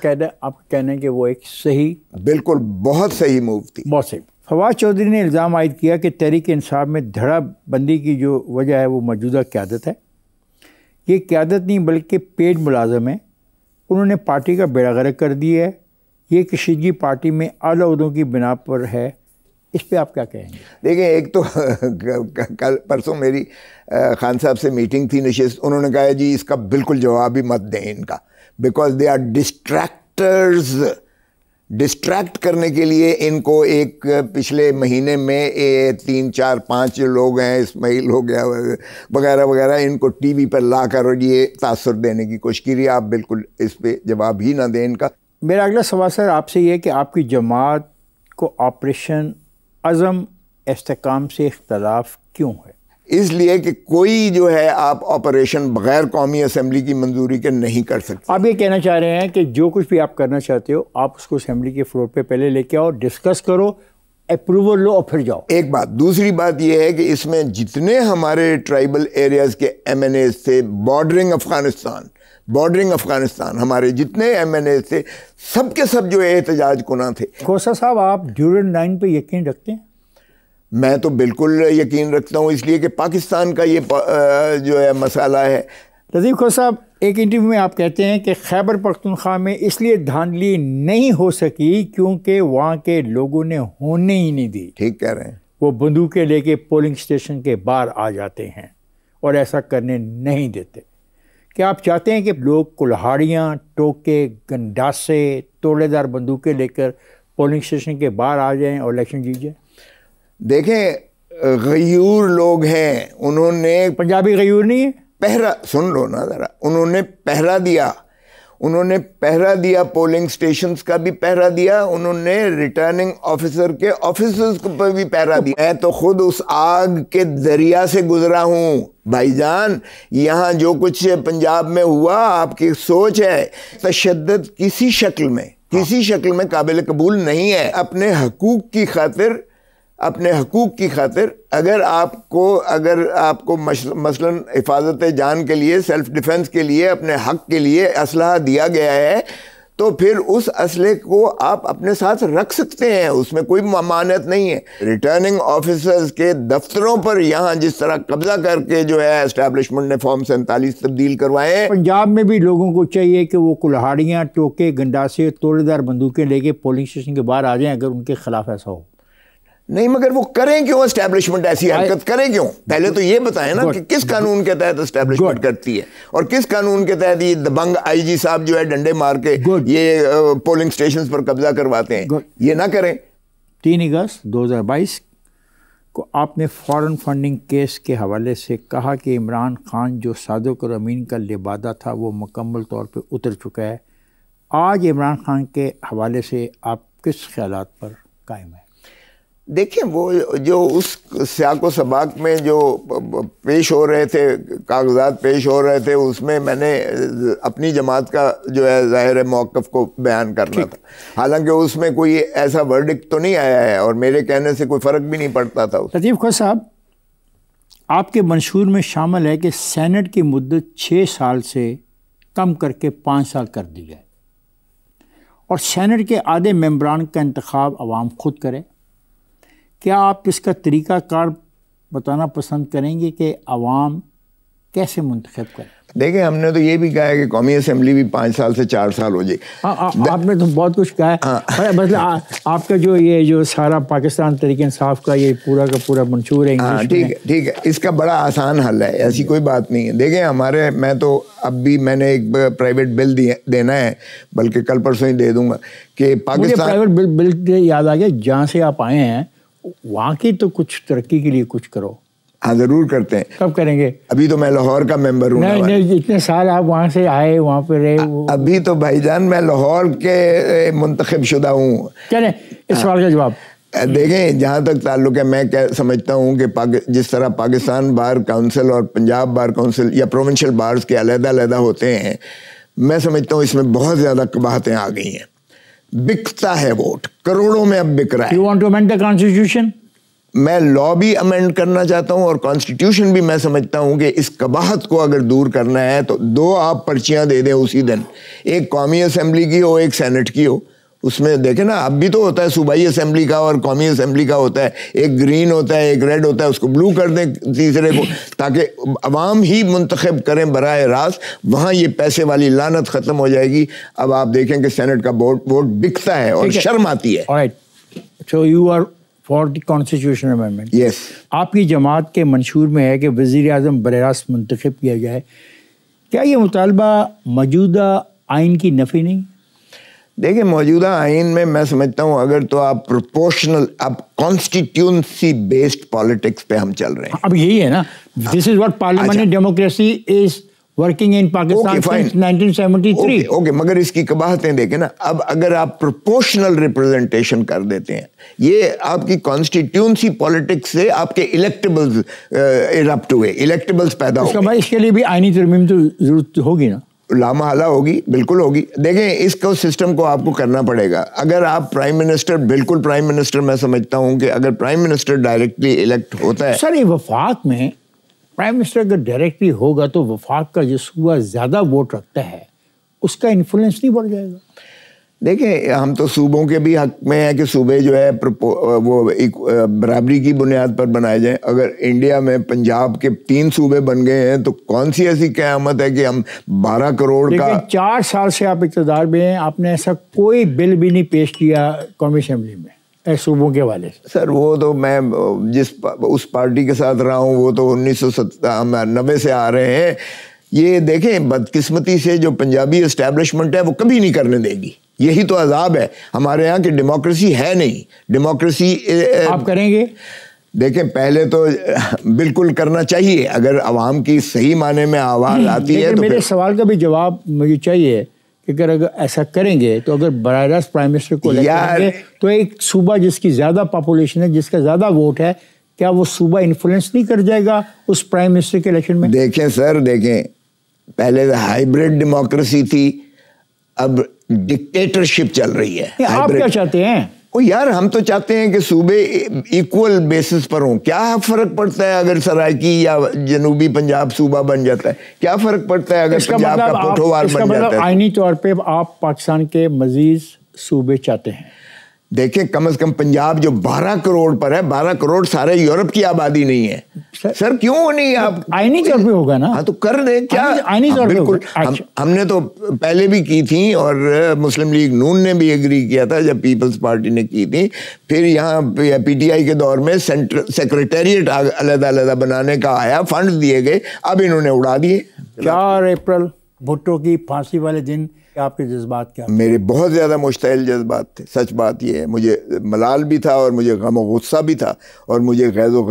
کہنا ہے کہ وہ ایک صحیح، بالکل بہت صحیح موو تھی. بہت صحیح. فواد چودھری نے الزام عائد کیا کہ تحریک انصاف میں دھڑا بندی کی جو وجہ ہے وہ موجودہ قیادت ہے. یہ قیادت نہیں بلکہ پیڈ ملازم ہے. انہوں نے پارٹی کا بیڑا غرق کر دیا ہے. یہ کشیدگی پارٹی میں اعلیٰ عہدوں کی بنا پر ہے. اس پہ آپ کیا کہیں گے؟ دیکھیں، ایک تو کل پرسوں میری خان صاحب سے میٹنگ تھی، نشست. انہوں نے کہا جی اس کا بالکل جواب ہی مت دیں ان کا، because they are distractors. Distract کرنے کے لیے ان کو ایک پچھلے مہینے میں 3 4 5 لوگ ہیں، اسماعیل ہو گیا وغیرہ وغیرہ، ان کو ٹی وی پر لا کر اور یہ تاثر دینے کی کوشش کی. آپ بالکل اس پہ جواب ہی نہ دیں ان کا. میرا اگلا سوال سر آپ سے یہ ہے کہ آپ کی جماعت کو آپریشن عزم استحکام سے اختلاف کیوں ہے؟ اس لیے کہ کوئی جو ہے آپ آپریشن بغیر قومی اسمبلی کی منظوری کے نہیں کر سکتے. آپ یہ کہنا چاہ رہے ہیں کہ جو کچھ بھی آپ کرنا چاہتے ہو آپ اس کو اسمبلی کے فلور پہ پہلے لے کے آؤ، ڈسکس کرو، اپروول لو اور پھر جاؤ. ایک بات. دوسری بات یہ ہے کہ اس میں جتنے ہمارے ٹرائبل ایریاز کے ایم این ایز تھے، بارڈرنگ افغانستان ہمارے جتنے ایم این ایز تھے، سب کے سب جو احتجاج کناں تھے. کھوسا صاحب، آپ ڈیورنڈ لائن پہ یقین رکھتے ہیں؟ میں تو بالکل یقین رکھتا ہوں، اس لیے کہ پاکستان کا یہ جو ہے مسئلہ ہے. لطیف کھوسا صاحب، ایک انٹرویو میں آپ کہتے ہیں کہ خیبر پختونخوا میں اس لیے دھاندلی نہیں ہو سکی کیونکہ وہاں کے لوگوں نے ہونے ہی نہیں دی. ٹھیک کہہ رہے ہیں. وہ بندوقیں لے کے پولنگ اسٹیشن کے باہر آ جاتے ہیں اور ایسا کرنے نہیں دیتے. کیا آپ چاہتے ہیں کہ لوگ کلہاڑیاں، ٹوکے، گنڈاسے، توڑے دار بندوقیں لے کر پولنگ اسٹیشن کے باہر آ جائیں اور الیکشن جیت جائیں؟ دیکھیں غیور لوگ ہیں، انہوں نے پنجابی غیور نہیں ہے. پہرا سن لو نا ذرا، انہوں نے پہرا دیا پولنگ سٹیشنز کا بھی پہرا دیا، انہوں نے ریٹرننگ آفیسر کے آفیسرز پر بھی پہرا دیا. میں تو خود اس آگ کے دریا سے گزرا ہوں بھائی جان. یہاں جو کچھ پنجاب میں ہوا، آپ کی سوچ ہے، تشدد کسی شکل میں قابل قبول نہیں ہے. اپنے حقوق کی خاطر اگر آپ کو مثلاً حفاظت جان کے لیے، سیلف ڈیفنس کے لیے، اپنے حق کے لیے اسلحہ دیا گیا ہے تو پھر اس اسلحے کو آپ اپنے ساتھ رکھ سکتے ہیں، اس میں کوئی ممانعت نہیں ہے. ریٹرننگ آفیسرز کے دفتروں پر یہاں جس طرح قبضہ کر کے جو ہے اسٹیبلشمنٹ نے فارم 47 تبدیل کروائے. پنجاب میں بھی لوگوں کو چاہیے کہ وہ کلہاڑیاں، ٹوکے، گنڈاسے، توڑے دار بندوقیں لے کے پولنگ اسٹیشن کے باہر آ جائیں اگر ان کے خلاف ایسا ہو. نہیں، مگر وہ کریں کیوں؟ اسٹیبلشمنٹ ایسی حرکت کریں کیوں؟ پہلے تو یہ بتائیں نا کہ کس قانون کے تحت اسٹیبلشمنٹ کرتی ہے اور کس قانون کے تحت یہ دبنگ آئی جی صاحب جو ہے ڈنڈے مار کے یہ پولنگ سٹیشنز پر قبضہ کرواتے ہیں. یہ نہ کریں. 3 اگست 2022 کو آپ نے فارن فنڈنگ کیس کے حوالے سے کہا کہ عمران خان جو صادق اور امین کا لبادہ تھا وہ مکمل طور پہ اتر چکا ہے. آج عمران خان کے حوالے سے آپ کس خیالات پر قائم ہیں؟ دیکھیں، وہ جو اس سیاق و سباق میں جو پیش ہو رہے تھے، کاغذات پیش ہو رہے تھے، اس میں میں نے اپنی جماعت کا جو ہے ظاہر موقف کو بیان کرنا تھا. حالانکہ اس میں کوئی ایسا ورڈکٹ تو نہیں آیا ہے اور میرے کہنے سے کوئی فرق بھی نہیں پڑتا تھا. لطیف خان صاحب، آپ کے منشور میں شامل ہے کہ سینٹ کی مدت 6 سال سے کم کر کے 5 سال کر دی جائے اور سینٹ کے آدھے ممبران کا انتخاب عوام خود کرے. کیا آپ اس کا طریقہ کار بتانا پسند کریں گے کہ عوام کیسے منتخب کریں؟ دیکھیں، ہم نے تو یہ بھی کہا ہے کہ قومی اسمبلی بھی 5 سال سے 4 سال ہو جائے. آپ نے تو بہت کچھ کہا ہے. مطلب آپ کا جو سارا پاکستان تحریک انصاف کا یہ پورا کا پورا منشور ہے. ٹھیک ہے، اس کا بڑا آسان حل ہے، ایسی کوئی بات نہیں ہے. دیکھیں، میں تو اب بھی میں نے ایک پرائیویٹ بل دینا ہے، بلکہ کل پرسوں ہی دے دوں گا کہ پاکستان پرائیویٹ بل یاد آ گیا. جہاں سے آپ آئے ہیں وہاں کی تو کچھ ترقی کے لیے کچھ کرو. ہاں، ضرور کرتے ہیں. کب کریں گے؟ ابھی تو میں لاہور کا ممبر ہوں. نہیں، اتنے سال آپ وہاں سے آئے، وہاں پہ رہے. ابھی تو بھائی جان میں لاہور کے منتخب شدہ ہوں. چلیں اس سوال کا جواب. دیکھیں، جہاں تک تعلق ہے، میں سمجھتا ہوں کہ جس طرح پاکستان بار کونسل اور پنجاب بار کونسل یا پروونشل بارز کے علیحدہ ہوتے ہیں، میں سمجھتا ہوں اس میں بہت زیادہ قباحتیں آ گئی ہیں. بکتا ہے ووٹ، کروڑوں میں اب بک رہا ہے. You want to amend the constitution? میں لا بھی امینڈ کرنا چاہتا ہوں اور کانسٹیٹیوشن بھی. میں سمجھتا ہوں کہ اس قباحت کو اگر دور کرنا ہے تو 2 آپ پرچیاں دے دیں اسی دن، ایک قومی اسمبلی کی ہو، ایک سینٹ کی ہو. اس میں دیکھیں نا، اب بھی تو ہوتا ہے صوبائی اسمبلی کا اور قومی اسمبلی کا ہوتا ہے، ایک گرین ہوتا ہے، ایک ریڈ ہوتا ہے. اس کو بلو کر دیں تیسرے کو، تاکہ عوام ہی منتخب کریں براہ راست. وہاں یہ پیسے والی لعنت ختم ہو جائے گی. اب آپ دیکھیں کہ سینٹ کا ووٹ بکتا ہے اور شرم آتی ہے. So you are for the constitution amendment. Yes. آپ کی جماعت کے منشور میں ہے کہ وزیر اعظم براہ راست منتخب کیا جائے. کیا یہ مطالبہ موجودہ آئین کی نفی نہیں؟ دیکھیں، موجودہ آئین میں سمجھتا ہوں اگر تو آپ پروپورشنل، اب کانسٹیٹیونسی بیسڈ پالیٹکس پہ ہم چل رہے ہیں. اب یہی ہے نا، this is what parliamentary democracy is working in Pakistan since 1973. Okay, مگر اس کی قباحتیں دیکھیں نا. اب اگر آپ پروپورشنل ریپرزنٹیشن کر دیتے ہیں، یہ آپ کی کانسٹیٹیونسی پالیٹکس سے آپ کے الیکٹیبلز ایرپٹ ہوئے، الیکٹیبلز پیدا ہو گئے. اس کے لیے بھی آئینی ترمیم تو ضرورت ہوگی نا. لامحالہ ہوگی، بالکل ہوگی. دیکھیں، اس کو سسٹم کو آپ کو کرنا پڑے گا. اگر آپ پرائم منسٹر، بالکل پرائم منسٹر، میں سمجھتا ہوں کہ اگر پرائم منسٹر ڈائریکٹلی الیکٹ ہوتا ہے. سر، یہ وفاق میں پرائم منسٹر اگر ڈائریکٹلی ہوگا تو وفاق کا جو صوبہ زیادہ ووٹ رکھتا ہے اس کا انفلوئنس نہیں بڑھ جائے گا؟ دیکھیں، ہم تو صوبوں کے بھی حق میں ہیں کہ صوبے جو ہے وہ ایک برابری کی بنیاد پر بنائے جائیں. اگر انڈیا میں پنجاب کے 3 صوبے بن گئے ہیں تو کون سی ایسی قیامت ہے کہ ہم 12 کروڑ کا. 4 سال سے آپ اقتدار میں ہیں، آپ نے ایسا کوئی بل بھی نہیں پیش کیا قومی اسمبلی میں. صوبوں کے حوالے سے؟ سر وہ تو میں اس پارٹی کے ساتھ رہا ہوں، وہ تو 1990 سے آ رہے ہیں. یہ دیکھیں بدقسمتی سے جو پنجابی اسٹیبلشمنٹ ہے وہ کبھی نہیں کرنے دے گی. یہی تو عذاب ہے ہمارے یہاں کہ ڈیموکریسی ہے نہیں. ڈیموکریسی آپ کریں گے؟ دیکھیں پہلے تو بالکل کرنا چاہیے، اگر عوام کی صحیح معنی میں آواز آتی ہے تو میرے سوال کا بھی جواب مجھے چاہیے کہ اگر ایسا کریں گے تو اگر براہ راست پرائم منسٹر کو کریں گے تو ایک صوبہ جس کی زیادہ پاپولیشن ہے، جس کا زیادہ ووٹ ہے، کیا وہ صوبہ انفلوئنس نہیں کر جائے گا اس پرائم منسٹر کے الیکشن میں؟ دیکھیں سر، دیکھیں پہلے ہائیبریڈ ڈیموکریسی تھی، اب ڈکٹیٹرشپ چل رہی ہے. آپ کیا چاہتے ہیں؟ یار ہم تو چاہتے ہیں کہ صوبے ایکول بیسس پر ہوں. کیا فرق پڑتا ہے اگر سرائکی یا جنوبی پنجاب صوبہ بن جاتا ہے؟ کیا فرق پڑتا ہے اگر پنجاب کا پوٹھوار بن جاتا ہے؟ آئینی طور پہ آپ پاکستان کے مزید صوبے چاہتے ہیں؟ دیکھیں کم از کم پنجاب جو 12 کروڑ پر ہے، 12 کروڑ سارے یورپ کی آبادی نہیں ہے. سر کیوں نہیں؟ آپ آئینی طور پہ ہوگا نا. ہاں تو کر دیں. کیا آئینی طور پہ؟ بالکل. ہم نے تو پہلے بھی کی تھی اور مسلم لیگ نون نے بھی ایگری کیا تھا جب پیپلز پارٹی نے کی تھی. پھر یہاں پی ٹی آئی کے دور میں سیکریٹریٹ علیحدہ علیحدہ بنانے کا آیا، فنڈ دیے گئے، اب انہوں نے اڑا دیے. 4 اپریل بھٹو کی پھانسی والے دن آپ کے جذبات کیا؟ میرے بہت زیادہ مشتعل جذبات تھے. سچ بات یہ ہے، مجھے ملال بھی تھا اور مجھے غم و غصہ بھی تھا اور مجھے غیظ و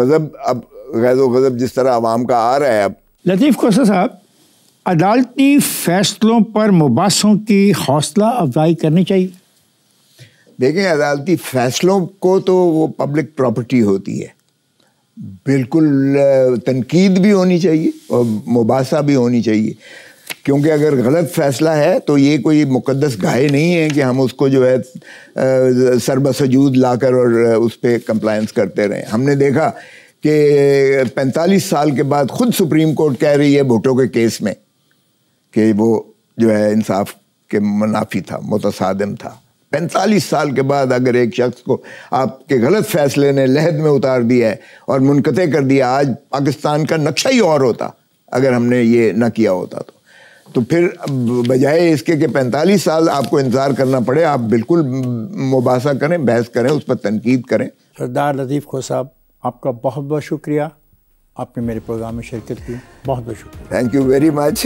غضب جس طرح عوام کا آ رہا ہے. اب لطیف کھوسہ صاحب، عدالتی فیصلوں پر مباحثوں کی حوصلہ افزائی کرنی چاہیے. دیکھیں عدالتی فیصلوں کو تو وہ پبلک پراپرٹی ہوتی ہے، بالکل تنقید بھی ہونی چاہیے اور مباحثہ بھی ہونی چاہیے، کیونکہ اگر غلط فیصلہ ہے تو یہ کوئی مقدس گائے نہیں ہے کہ ہم اس کو جو ہے سر بسجود لا کر اور اس پہ کمپلائنس کرتے رہیں. ہم نے دیکھا کہ 45 سال کے بعد خود سپریم کورٹ کہہ رہی ہے بھٹو کے کیس میں کہ وہ جو ہے انصاف کے منافی تھا، متصادم تھا. 45 سال کے بعد اگر ایک شخص کو آپ کے غلط فیصلے نے لحد میں اتار دیا ہے اور منقطع کر دیا، آج پاکستان کا نقشہ ہی اور ہوتا اگر ہم نے یہ نہ کیا ہوتا. تو پھر بجائے اس کے کہ 45 سال آپ کو انتظار کرنا پڑے، آپ بالکل مباحثہ کریں، بحث کریں، اس پر تنقید کریں. سردار لطیف کھوسہ صاحب، آپ کا بہت بہت شکریہ، آپ نے میرے پروگرام میں شرکت کی. بہت بہت شکریہ. Thank you very much.